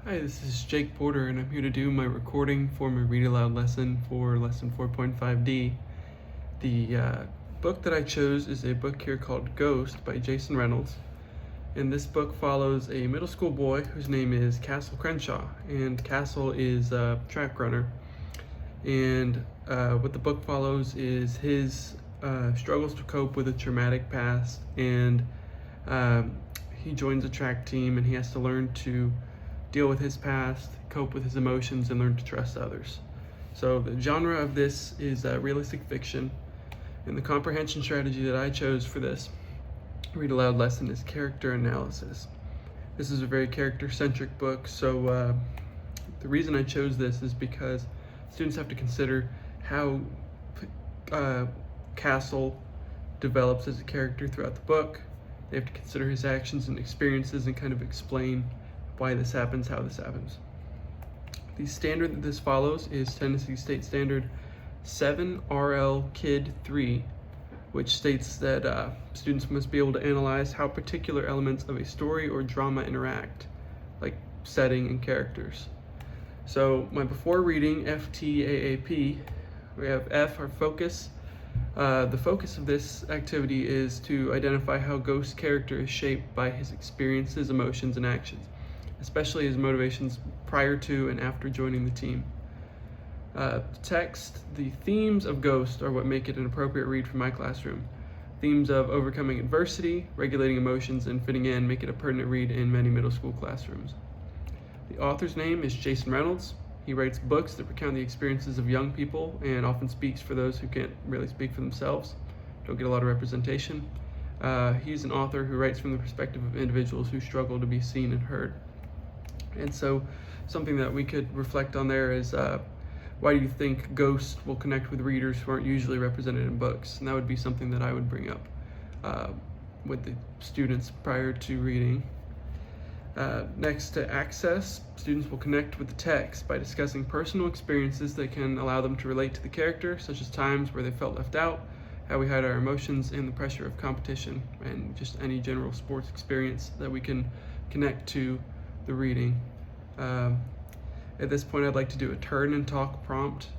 Hi, this is Jake Porter, and I'm here to do my recording for my Read Aloud lesson for lesson 4.5D. The book that I chose is a book here called Ghost by Jason Reynolds. And this book follows a middle school boy whose name is Castle Crenshaw. And Castle is a track runner. And what the book follows is his struggles to cope with a traumatic past. And he joins a track team, and he has to learn to deal with his past, cope with his emotions, and learn to trust others. So the genre of this is realistic fiction, and the comprehension strategy that I chose for this Read Aloud lesson is character analysis. This is a very character-centric book, so the reason I chose this is because students have to consider how Castle develops as a character throughout the book. They have to consider his actions and experiences and kind of explain why this happens, how this happens. The standard that this follows is Tennessee State Standard 7 RL Kid 3, which states that students must be able to analyze how particular elements of a story or drama interact, like setting and characters. So my before reading, FTAAP, we have F, our focus. The focus of this activity is to identify how Ghost's character is shaped by his experiences, emotions, and actions, especially his motivations prior to and after joining the team. Text, the themes of Ghost are what make it an appropriate read for my classroom. Themes of overcoming adversity, regulating emotions, and fitting in make it a pertinent read in many middle school classrooms. The author's name is Jason Reynolds. He writes books that recount the experiences of young people and often speaks for those who can't really speak for themselves, don't get a lot of representation. He's an author who writes from the perspective of individuals who struggle to be seen and heard. And so something that we could reflect on there is why do you think Ghost will connect with readers who aren't usually represented in books? And that would be something that I would bring up with the students prior to reading. Next, to access, students will connect with the text by discussing personal experiences that can allow them to relate to the character, such as times where they felt left out, how we hide our emotions, and the pressure of competition, and just any general sports experience that we can connect to the reading. At this point, I'd like to do a turn and talk prompt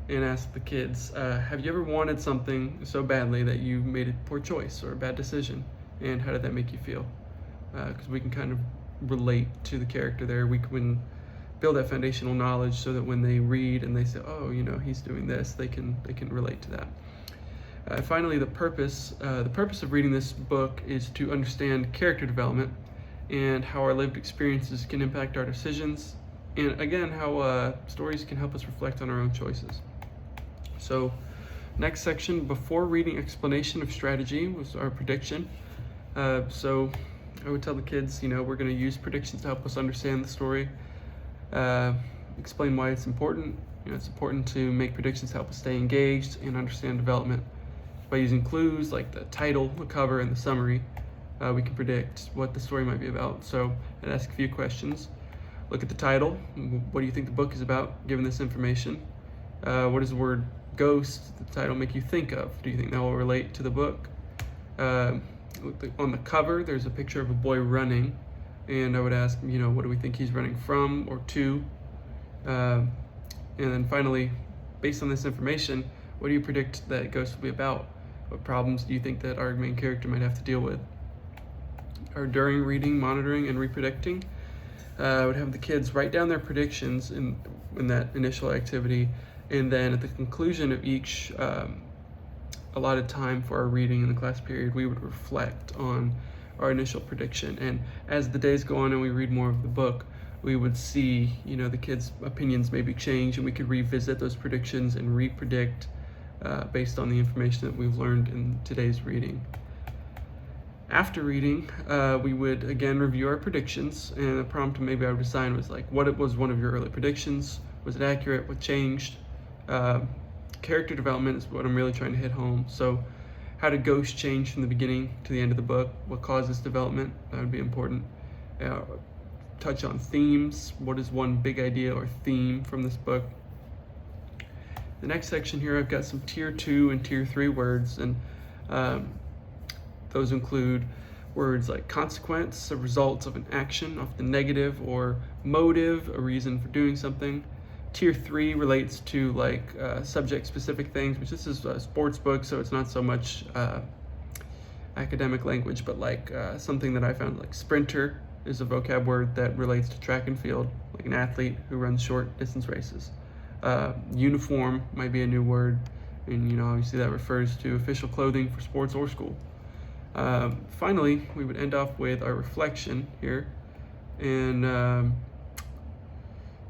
and ask the kids, have you ever wanted something so badly that you made a poor choice or a bad decision? And how did that make you feel? Because we can kind of relate to the character there. We can build that foundational knowledge so that when they read and they say, oh, you know, he's doing this, they can relate to that. Finally, the purpose of reading this book is to understand character development and how our lived experiences can impact our decisions, and again, how stories can help us reflect on our own choices. So next section, before reading explanation of strategy, was our prediction. So I would tell the kids, we're going to use predictions to help us understand the story, explain why it's important. It's important to make predictions to help us stay engaged and understand development. By using clues like the title, the cover, and the summary, we can predict what the story might be about. So I'd ask a few questions. Look at the title. What do you think the book is about, given this information? What does the word ghost, the title, make you think of? Do you think that will relate to the book? On the cover, there's a picture of a boy running, and I would ask, what do we think he's running from or to? And then finally, based on this information, what do you predict that Ghost will be about? What problems do you think that our main character might have to deal with? Or during reading, monitoring, and repredicting, I would have the kids write down their predictions in that initial activity, and then at the conclusion of each allotted time for our reading in the class period, we would reflect on our initial prediction. And as the days go on and we read more of the book, we would see, the kids' opinions maybe change, and we could revisit those predictions and repredict based on the information that we've learned in today's reading. After reading, we would again review our predictions, and the prompt maybe I would assign was like, what was one of your early predictions? Was it accurate? What changed? Character development is what I'm really trying to hit home. So how did Ghost change from the beginning to the end of the book? What caused this development? That would be important. Touch on themes. What is one big idea or theme from this book? The next section here, I've got some tier 2 and tier 3 words, and those include Words like consequence, a result of an action, often negative, or motive, a reason for doing something. Tier 3 relates to like subject-specific things, which this is a sports book, so it's not so much academic language, but like something that I found, like sprinter is a vocab word that relates to track and field, like an athlete who runs short distance races. Uniform might be a new word, and obviously that refers to official clothing for sports or school. Finally, we would end off with our reflection here, and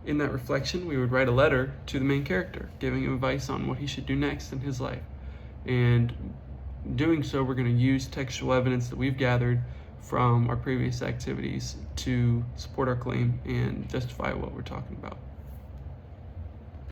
in that reflection, we would write a letter to the main character, giving him advice on what he should do next in his life. And doing so, we're going to use textual evidence that we've gathered from our previous activities to support our claim and justify what we're talking about.